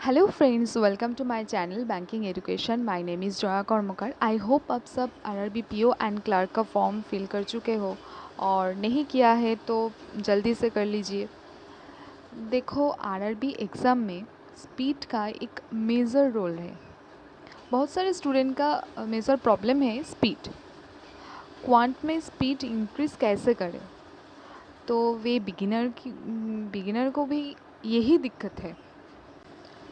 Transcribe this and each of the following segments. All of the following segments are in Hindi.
Hello friends, welcome to my channel banking education. My name is Jaya Karmakar. I hope आप सब आरआरबी पीओ एंड क्लर्क का फॉर्म फिल कर चुके हो, और नहीं किया है तो जल्दी से कर लीजिए। देखो, आरआरबी एग्ज़ाम में स्पीड का एक मेजर रोल है। बहुत सारे स्टूडेंट का मेजर प्रॉब्लम है स्पीड। क्वांट में स्पीड इंक्रीज़ कैसे करें, तो वे बिगिनर को भी यही दिक्कत है।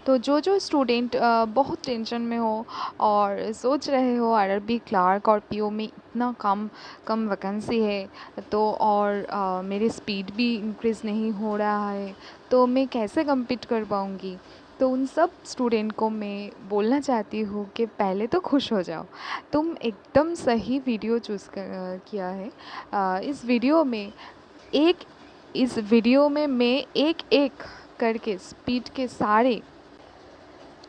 तो जो स्टूडेंट बहुत टेंशन में हो और सोच रहे हो आरआरबी क्लार्क और पीओ में इतना कम कम वैकेंसी है, तो और मेरी स्पीड भी इंक्रीज़ नहीं हो रहा है, तो मैं कैसे compete कर पाऊँगी। तो उन सब स्टूडेंट को मैं बोलना चाहती हूँ कि पहले तो खुश हो जाओ। तुम एकदम सही वीडियो किया है। एक इस वीडियो में मैं एक एक करके स्पीड के सारे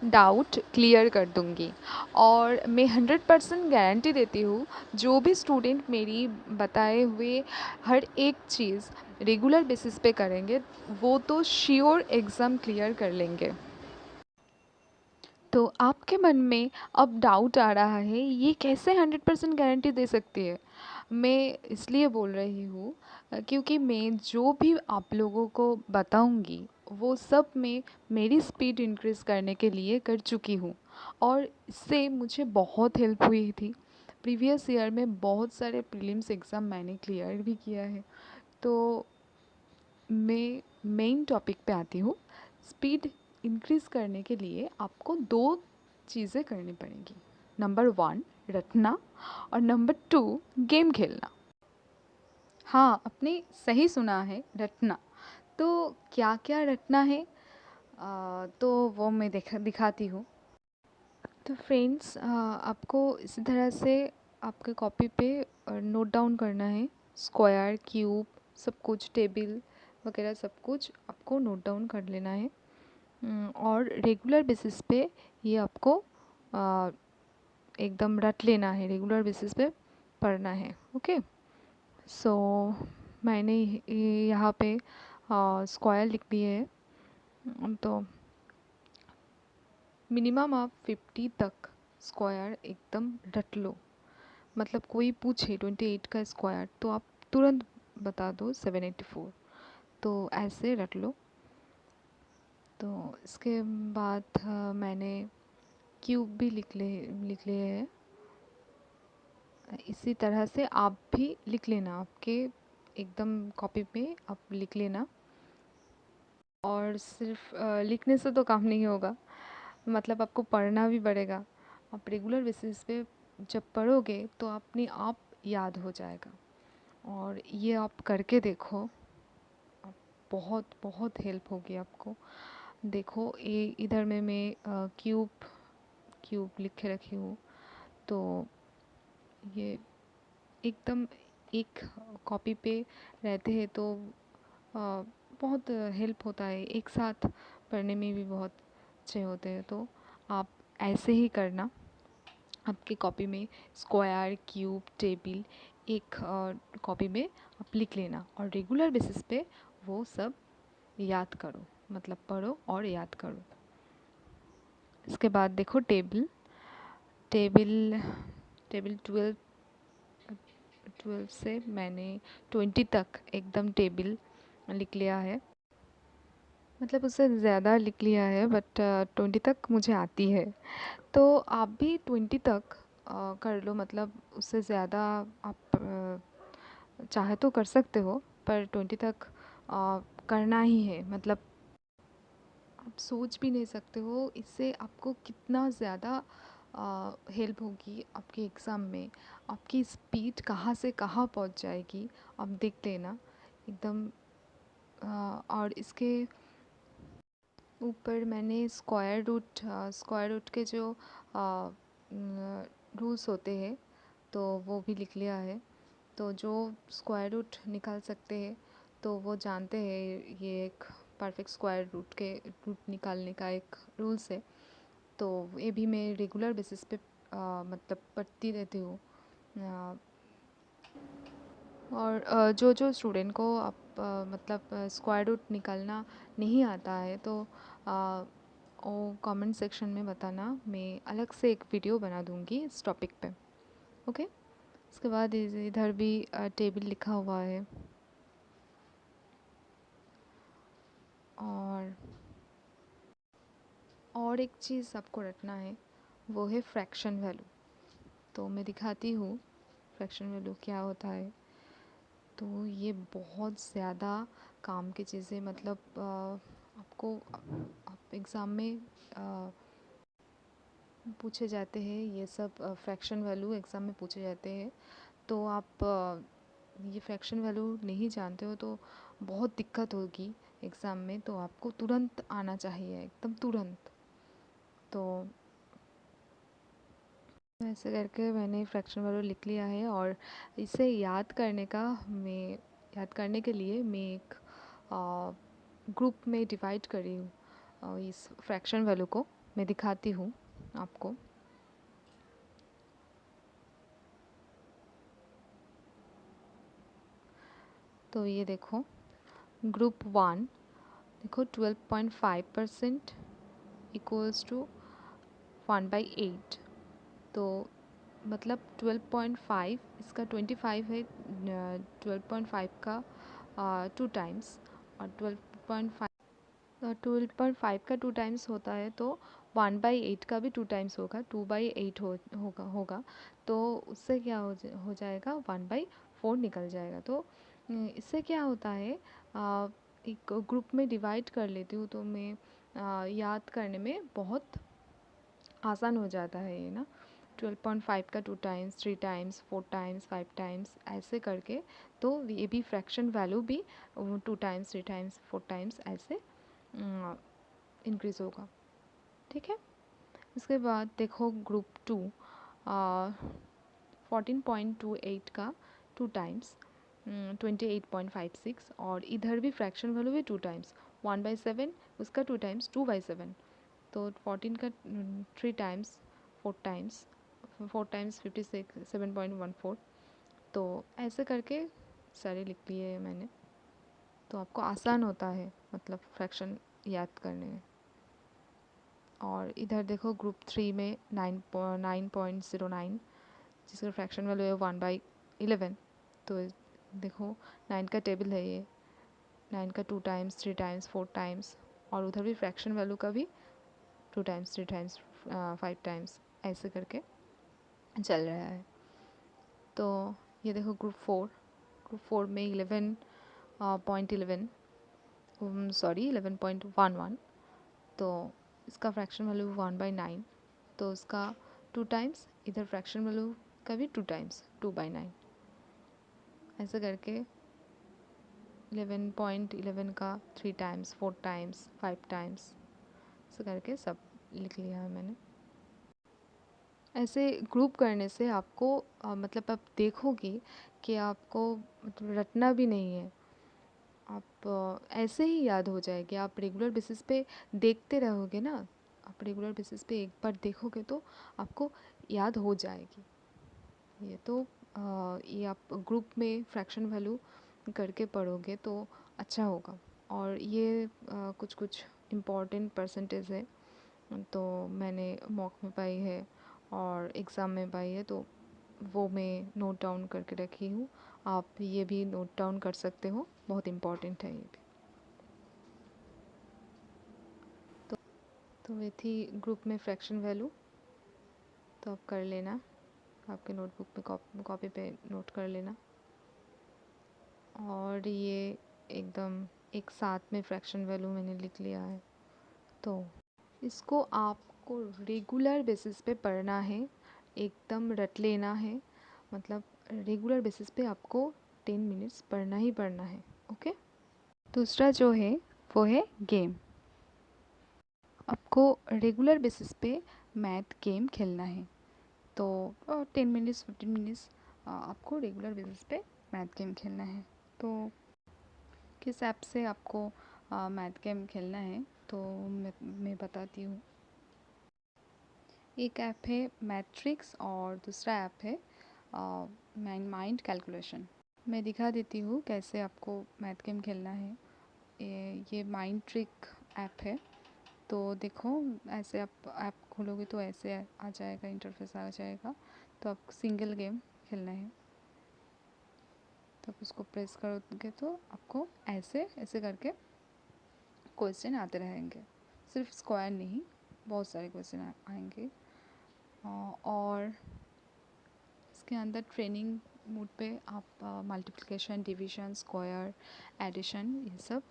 डाउट क्लियर कर दूंगी, और मैं 100% गारंटी देती हूँ, जो भी स्टूडेंट मेरी बताए हुए हर एक चीज़ रेगुलर बेसिस पे करेंगे, वो तो श्योर एग्ज़ाम क्लियर कर लेंगे। तो आपके मन में अब डाउट आ रहा है, ये कैसे 100% गारंटी दे सकती है। मैं इसलिए बोल रही हूँ क्योंकि मैं जो भी आप लोगों को बताऊँगी वो सब मैं मेरी स्पीड इंक्रीज़ करने के लिए कर चुकी हूँ, और इससे मुझे बहुत हेल्प हुई थी। प्रीवियस ईयर में बहुत सारे प्रीलिम्स एग्ज़ाम मैंने क्लियर भी किया है। तो मैं मेन टॉपिक पे आती हूँ। स्पीड इंक्रीज़ करने के लिए आपको दो चीज़ें करनी पड़ेंगी। नंबर 1 रटना, और नंबर 2 गेम खेलना। हाँ, आपने सही सुना है, रटना। तो क्या क्या रटना है, तो वो मैं दिखाती हूँ। तो फ्रेंड्स, आपको इसी तरह से आपके कॉपी पे नोट डाउन करना है। स्क्वायर, क्यूब, सब कुछ, टेबल वगैरह सब कुछ आपको नोट डाउन कर लेना है। और रेगुलर बेसिस पे ये आपको अ, एकदम रट लेना है, रेगुलर बेसिस पे पढ़ना है। ओके। सो मैंने यहाँ पे स्क्वायर लिख दिए है। तो मिनिमम आप 50 तक स्क्वायर एकदम रट लो। मतलब कोई पूछे 28 का स्क्वायर, तो आप तुरंत बता दो 784। तो ऐसे रट लो। तो इसके बाद मैंने क्यूब भी लिख लिए है। इसी तरह से आप भी लिख लेना, आपके एकदम कॉपी पे आप लिख लेना। और सिर्फ लिखने से तो काम नहीं होगा, मतलब आपको पढ़ना भी पड़ेगा। आप रेगुलर बेसिस पे जब पढ़ोगे तो अपने आप याद हो जाएगा। और ये आप करके देखो, आप बहुत बहुत हेल्प होगी आपको। देखो, ये इधर में मैं क्यूब क्यूब लिख के रखी हूँ। तो ये एकदम एक कॉपी पे रहते हैं तो बहुत हेल्प होता है, एक साथ पढ़ने में भी बहुत अच्छे होते हैं। तो आप ऐसे ही करना। आपकी कॉपी में स्क्वायर, क्यूब, टेबल एक कॉपी में आप लिख लेना, और रेगुलर बेसिस पे वो सब याद करो, मतलब पढ़ो और याद करो। इसके बाद देखो, टेबल टेबल टेबल 12 से मैंने 20 तक एकदम टेबल लिख लिया है। मतलब उससे ज़्यादा लिख लिया है, बट 20 तक मुझे आती है। तो आप भी 20 तक कर लो, मतलब उससे ज़्यादा आप चाहे तो कर सकते हो, पर 20 तक करना ही है। मतलब आप सोच भी नहीं सकते हो इससे आपको कितना ज़्यादा हेल्प होगी आपके एग्ज़ाम में। आपकी स्पीड कहाँ से कहाँ पहुँच जाएगी, आप देख लेना एकदम। और इसके ऊपर मैंने स्क्वायर रूट के जो रूल्स होते हैं, तो वो भी लिख लिया है। तो जो स्क्वायर रूट निकाल सकते हैं तो वो जानते हैं, ये एक परफेक्ट स्क्वायर रूट निकालने का एक रूल्स है। तो ये भी मैं रेगुलर बेसिस पे मतलब पढ़ती रहती हूँ। और जो स्टूडेंट को आप मतलब स्क्वायर रूट निकालना नहीं आता है, तो और कमेंट सेक्शन में बताना, मैं अलग से एक वीडियो बना दूँगी इस टॉपिक पे। ओके। इसके बाद इधर भी टेबल लिखा हुआ है। और एक चीज़ आपको रखना है, वो है फ्रैक्शन वैल्यू। तो मैं दिखाती हूँ फ्रैक्शन वैल्यू क्या होता है। तो ये बहुत ज़्यादा काम की चीज़ है, मतलब आपको आप एग्ज़ाम में पूछे जाते हैं ये सब। फ्रैक्शन वैल्यू एग्ज़ाम में पूछे जाते हैं। तो आप ये फ्रैक्शन वैल्यू नहीं जानते हो तो बहुत दिक्कत होगी एग्ज़ाम में। तो आपको तुरंत आना चाहिए, एकदम तुरंत। तो ऐसे करके मैंने फ्रैक्शन वैल्यू लिख लिया है। और इसे याद करने के लिए मैं एक ग्रुप में डिवाइड करी हूँ। इस फ्रैक्शन वैल्यू को मैं दिखाती हूँ आपको। तो ये देखो, ग्रुप 1 देखो 12.5% इक्वल्स टू 1/8। तो मतलब 12.5 इसका 25 है, 12.5 का 2 टाइम्स। और 12.5 का 2 टाइम्स होता है तो 1/8 का भी 2 टाइम्स होगा, 2/8 होगा। तो उससे क्या हो जाएगा, 1/4 निकल जाएगा। तो इससे क्या होता है, एक ग्रुप में डिवाइड कर लेती हूँ तो मैं याद करने में बहुत आसान हो जाता है ये ना। 12.5 का 2 टाइम्स, 3 टाइम्स, 4 टाइम्स, 5 टाइम्स ऐसे करके। तो ये भी फ्रैक्शन वैल्यू भी 2 टाइम्स, 3 टाइम्स, 4 टाइम्स ऐसे इंक्रीज़ होगा। ठीक है। इसके बाद देखो ग्रुप 2 14.28 का 2 टाइम्स, 28.56। और इधर भी फ्रैक्शन वैल्यू भी 2 टाइम्स, 1/7 उसका 2 टाइम्स, 2/7। तो 14 का 3 टाइम्स, 4 टाइम्स, 4 टाइम्स 56, 7.14। तो ऐसे करके सारे लिख लिए है मैंने। तो आपको आसान होता है मतलब फ्रैक्शन याद करने में। और इधर देखो ग्रुप 3 में 9.09 जिसका फ्रैक्शन वैल्यू है 1/11। तो देखो 9 का टेबल है ये, 9 का 2 टाइम्स, 3 टाइम्स, 4 टाइम्स। और उधर भी फ्रैक्शन वैल्यू का भी 2 टाइम्स, 3 टाइम्स, 5 टाइम्स ऐसे करके चल रहा है। तो ये देखो ग्रुप 4 में 11.11 सॉरी 11.11। तो इसका फ्रैक्शन वैल्यू 1/9। तो उसका 2 टाइम्स, इधर फ्रैक्शन वैल्यू का भी 2 टाइम्स, 2/9 ऐसे करके 11.11 का 3 टाइम्स, 4 टाइम्स, 5 टाइम्स ऐसे करके सब लिख लिया है मैंने। ऐसे ग्रुप करने से आपको मतलब आप देखोगे कि आपको मतलब रटना भी नहीं है। आप ऐसे ही याद हो जाएगी। आप रेगुलर बेसिस पे देखते रहोगे ना, आप रेगुलर बेसिस पे एक बार देखोगे तो आपको याद हो जाएगी ये। तो ये आप ग्रुप में फ्रैक्शन वैल्यू करके पढ़ोगे तो अच्छा होगा। और ये कुछ कुछ इम्पॉर्टेंट परसेंटेज है तो मैंने मॉक में पाई है और एग्ज़ाम में पाई है, तो वो मैं नोट डाउन करके रखी हूँ। आप ये भी नोट डाउन कर सकते हो, बहुत इम्पॉर्टेंट है ये भी। तो ये थी ग्रुप में फ्रैक्शन वैल्यू। तो आप कर लेना, आपके नोटबुक में कॉपी पे नोट कर लेना। और ये एकदम एक साथ में फ्रैक्शन वैल्यू मैंने लिख लिया है। तो इसको आपको रेगुलर बेसिस पे पढ़ना है, एकदम रट लेना है। मतलब रेगुलर बेसिस पे आपको 10 मिनट्स पढ़ना ही पढ़ना है। ओके। दूसरा जो है वो है गेम। आपको रेगुलर बेसिस पे मैथ गेम खेलना है। तो 10 मिनट्स 15 मिनट्स आपको रेगुलर बेसिस पे मैथ गेम खेलना है। तो किस ऐप से आपको मैथ गेम खेलना है तो मैं बताती हूँ। एक ऐप है मैट्रिक्स और दूसरा ऐप है माइंड कैलकुलेशन। मैं दिखा देती हूँ कैसे आपको मैथ गेम खेलना है। ये माइंड ट्रिक ऐप है। तो देखो, ऐसे आप ऐप खोलोगे तो ऐसे आ जाएगा, इंटरफेस आ जाएगा। तो आपको सिंगल गेम खेलना है, तो आप उसको प्रेस करोगे तो आपको ऐसे ऐसे करके क्वेश्चन आते रहेंगे। सिर्फ स्क्वायर नहीं, बहुत सारे क्वेश्चन आएंगे। और इसके अंदर ट्रेनिंग मोड पे आप मल्टीप्लिकेशन, डिवीजन, स्क्वायर, एडिशन, ये सब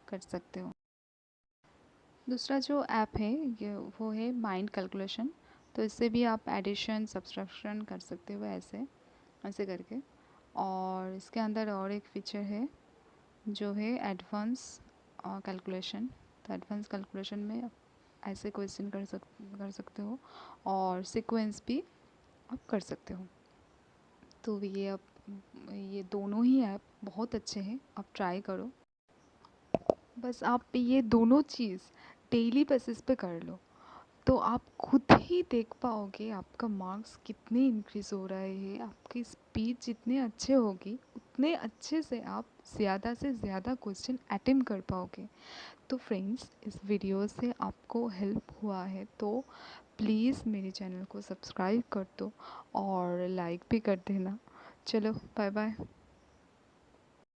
कर सकते हो। दूसरा जो ऐप है ये वो है माइंड कैलकुलेशन। तो इससे भी आप एडिशन, सब्सट्रैक्शन कर सकते हो ऐसे ऐसे करके। और इसके अंदर और एक फीचर है जो है एडवांस कैलकुलेशन। तो एडवांस कैलकुलेशन में आप ऐसे क्वेश्चन कर सकते हो, और सीक्वेंस भी आप कर सकते हो। तो ये दोनों ही ऐप बहुत अच्छे हैं, आप ट्राई करो। बस आप ये दोनों चीज़ डेली बेसिस पे कर लो, तो आप खुद ही देख पाओगे आपका मार्क्स कितने इंक्रीज़ हो रहे हैं। आपकी स्पीड जितने अच्छे होगी उतने अच्छे से आप ज़्यादा से ज़्यादा क्वेश्चन अटेम्प्ट कर पाओगे। तो फ्रेंड्स, इस वीडियो से आपको हेल्प हुआ है तो प्लीज़ मेरे चैनल को सब्सक्राइब कर दो और लाइक भी कर देना। चलो, बाय बाय।